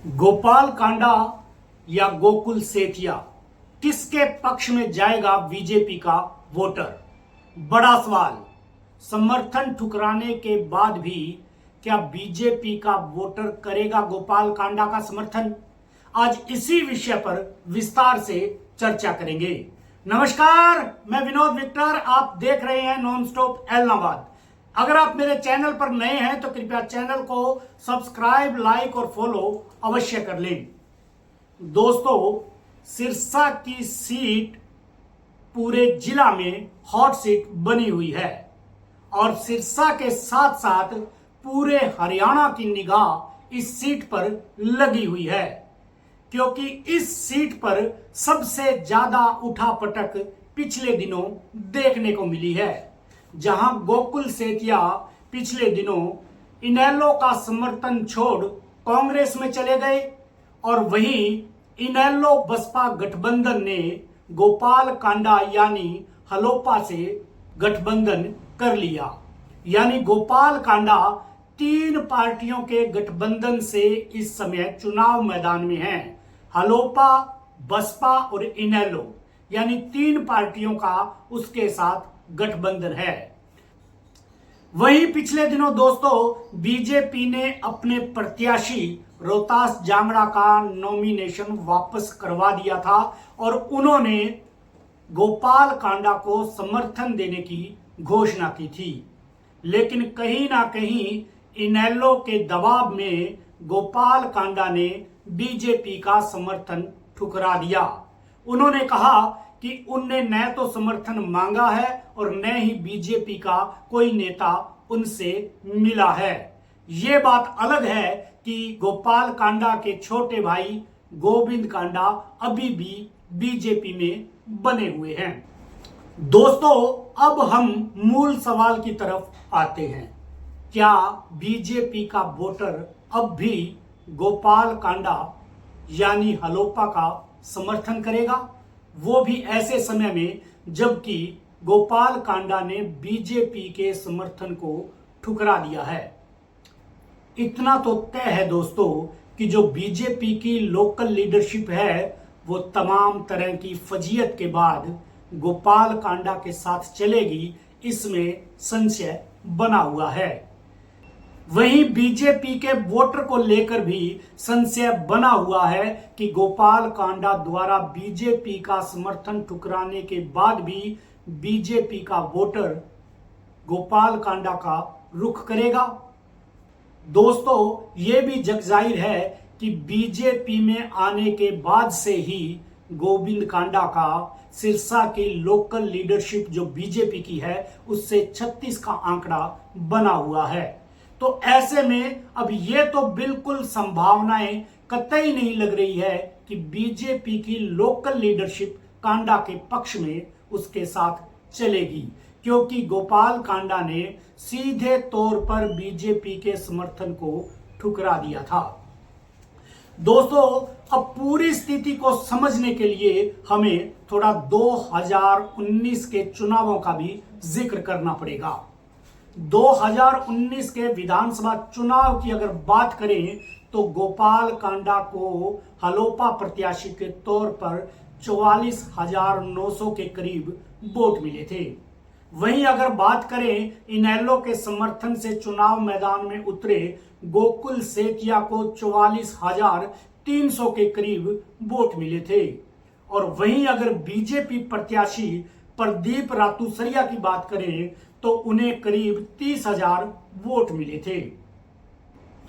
गोपाल कांडा या गोकुल सेतिया, किसके पक्ष में जाएगा बीजेपी का वोटर? बड़ा सवाल। समर्थन ठुकराने के बाद भी क्या बीजेपी का वोटर करेगा गोपाल कांडा का समर्थन? आज इसी विषय पर विस्तार से चर्चा करेंगे। नमस्कार, मैं विनोद विक्टर, आप देख रहे हैं नॉन स्टॉप एलनाबाद। अगर आप मेरे चैनल पर नए हैं तो कृपया चैनल को सब्सक्राइब, लाइक और फॉलो अवश्य कर लें। दोस्तों, सिरसा की सीट पूरे जिला में हॉट सीट बनी हुई है और सिरसा के साथ साथ पूरे हरियाणा की निगाह इस सीट पर लगी हुई है, क्योंकि इस सीट पर सबसे ज्यादा उठापटक पिछले दिनों देखने को मिली है। जहां गोकुल सेतिया पिछले दिनों इनेलो का समर्थन छोड़ कांग्रेस में चले गए और वहीं इनेलो बसपा गठबंधन ने गोपाल कांडा यानी हलोपा से गठबंधन कर लिया। यानी गोपाल कांडा तीन पार्टियों के गठबंधन से इस समय चुनाव मैदान में हैं। हलोपा, बसपा और इनेलो, यानी तीन पार्टियों का उसके साथ गठबंधन है। वहीं पिछले दिनों दोस्तों बीजेपी ने अपने प्रत्याशी रोहतास जांगड़ा का नॉमिनेशन वापस करवा दिया था और उन्होंने गोपाल कांडा को समर्थन देने की घोषणा की थी। लेकिन कहीं ना कहीं इनेलो के दबाव में गोपाल कांडा ने बीजेपी का समर्थन ठुकरा दिया। उन्होंने कहा कि उनने न तो समर्थन मांगा है और न ही बीजेपी का कोई नेता उनसे मिला है। ये बात अलग है कि गोपाल कांडा के छोटे भाई गोविंद कांडा अभी भी बीजेपी में बने हुए हैं। दोस्तों, अब हम मूल सवाल की तरफ आते हैं। क्या बीजेपी का वोटर अब भी गोपाल कांडा यानी हलोपा का समर्थन करेगा? वो भी ऐसे समय में जबकि गोपाल कांडा ने बीजेपी के समर्थन को ठुकरा दिया है। इतना तो तय है दोस्तों कि जो बीजेपी की लोकल लीडरशिप है वो तमाम तरह की फजीयत के बाद गोपाल कांडा के साथ चलेगी, इसमें संशय बना हुआ है। वहीं बीजेपी के वोटर को लेकर भी संशय बना हुआ है कि गोपाल कांडा द्वारा बीजेपी का समर्थन ठुकराने के बाद भी बीजेपी का वोटर गोपाल कांडा का रुख करेगा। दोस्तों, यह भी जगजाहिर है कि बीजेपी में आने के बाद से ही गोविंद कांडा का सिरसा की लोकल लीडरशिप जो बीजेपी की है उससे 36 का आंकड़ा बना हुआ है। तो ऐसे में अब ये तो बिल्कुल संभावनाएं कतई नहीं लग रही है कि बीजेपी की लोकल लीडरशिप कांडा के पक्ष में उसके साथ चलेगी, क्योंकि गोपाल कांडा ने सीधे तौर पर बीजेपी के समर्थन को ठुकरा दिया था। दोस्तों, अब पूरी स्थिति को समझने के लिए हमें थोड़ा 2019 के चुनावों का भी जिक्र करना पड़ेगा। 2019 के विधानसभा चुनाव की अगर बात करें तो गोपाल कांडा को हलोपा प्रत्याशी के तौर पर 44,900 के करीब वोट मिले थे। वहीं अगर बात करें इनेलो के समर्थन से चुनाव मैदान में उतरे गोकुल सेतिया को 44,300 के करीब वोट मिले थे। और वहीं अगर बीजेपी प्रत्याशी प्रदीप रातुसरिया की बात करें तो उन्हें करीब 30,000 वोट मिले थे।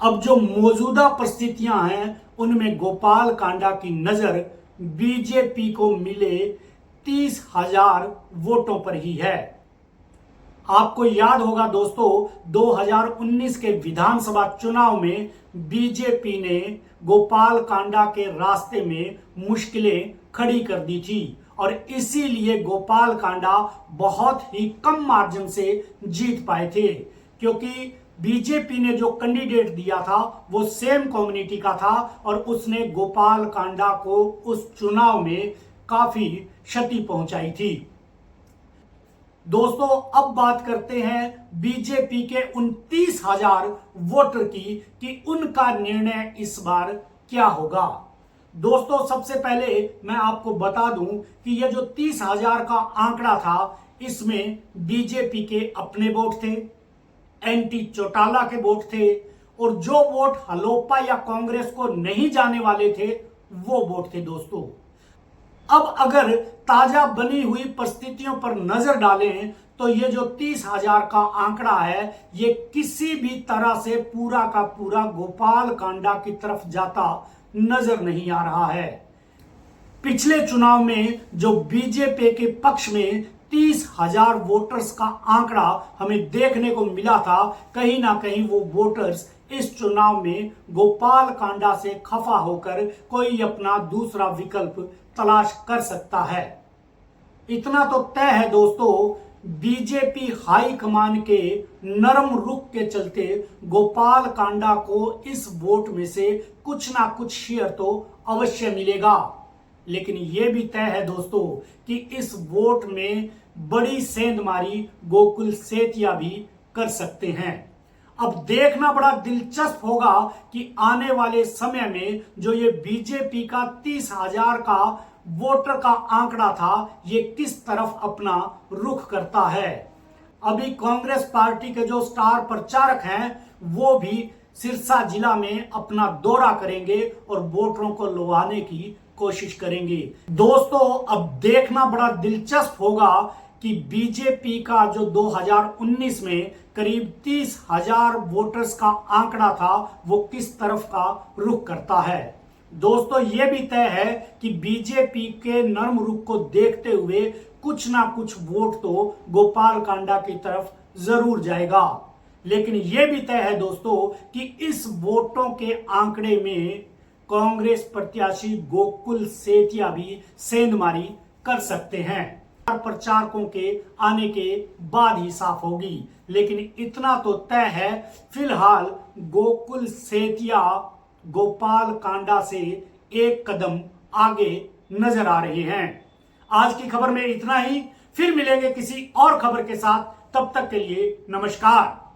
अब जो मौजूदा परिस्थितियां हैं उनमें गोपाल कांडा की नजर बीजेपी को मिले 30,000 वोटों पर ही है। आपको याद होगा दोस्तों, 2019 के विधानसभा चुनाव में बीजेपी ने गोपाल कांडा के रास्ते में मुश्किलें खड़ी कर दी थी और इसीलिए गोपाल कांडा बहुत ही कम मार्जिन से जीत पाए थे, क्योंकि बीजेपी ने जो कैंडिडेट दिया था वो सेम कम्युनिटी का था और उसने गोपाल कांडा को उस चुनाव में काफी क्षति पहुंचाई थी। दोस्तों, अब बात करते हैं बीजेपी के 29,000 वोटर की कि उनका निर्णय इस बार क्या होगा। दोस्तों, सबसे पहले मैं आपको बता दूं कि यह जो 30,000 का आंकड़ा था, इसमें बीजेपी के अपने वोट थे, एंटी चौटाला के वोट थे, और जो वोट हलोपा या कांग्रेस को नहीं जाने वाले थे वो वोट थे। दोस्तों, अब अगर ताजा बनी हुई परिस्थितियों पर नजर डालें तो ये जो 30,000 का आंकड़ा है, ये किसी भी तरह से पूरा का पूरा गोपाल कांडा की तरफ जाता नजर नहीं आ रहा है। पिछले चुनाव में जो बीजेपी के पक्ष में 30,000 वोटर्स का आंकड़ा हमें देखने को मिला था, कहीं ना कहीं वो वोटर्स इस चुनाव में गोपाल कांडा से खफा होकर कोई अपना दूसरा विकल्प तलाश कर सकता है। इतना तो तय है दोस्तों, बीजेपी हाईकमान के नरम रुख के चलते गोपाल कांडा को इस वोट में से कुछ ना कुछ शेयर तो अवश्य मिलेगा। लेकिन यह भी तय है दोस्तों कि इस वोट में बड़ी सेंधमारी गोकुल सेतिया भी कर सकते हैं। अब देखना बड़ा दिलचस्प होगा कि आने वाले समय में जो ये बीजेपी का 30,000 का वोटर का आंकड़ा था, ये किस तरफ अपना रुख करता है। अभी कांग्रेस पार्टी के जो स्टार प्रचारक हैं वो भी सिरसा जिला में अपना दौरा करेंगे और वोटरों को लुभाने की कोशिश करेंगे। दोस्तों, अब देखना बड़ा दिलचस्प होगा कि बीजेपी का जो 2019 में करीब 30,000 वोटर्स का आंकड़ा था वो किस तरफ का रुख करता है। दोस्तों, यह भी तय है कि बीजेपी के नरम रुख को देखते हुए कुछ ना कुछ वोट तो गोपाल कांडा की तरफ जरूर जाएगा। लेकिन यह भी तय है दोस्तों कि इस वोटों के आंकड़े में कांग्रेस प्रत्याशी गोकुल सेतिया भी सेंधमारी कर सकते हैं। प्रचारकों के आने के बाद ही साफ होगी। लेकिन इतना तो तय है, फिलहाल गोकुल सेतिया गोपाल कांडा से एक कदम आगे नजर आ रहे हैं। आज की खबर में इतना ही, फिर मिलेंगे किसी और खबर के साथ। तब तक के लिए नमस्कार।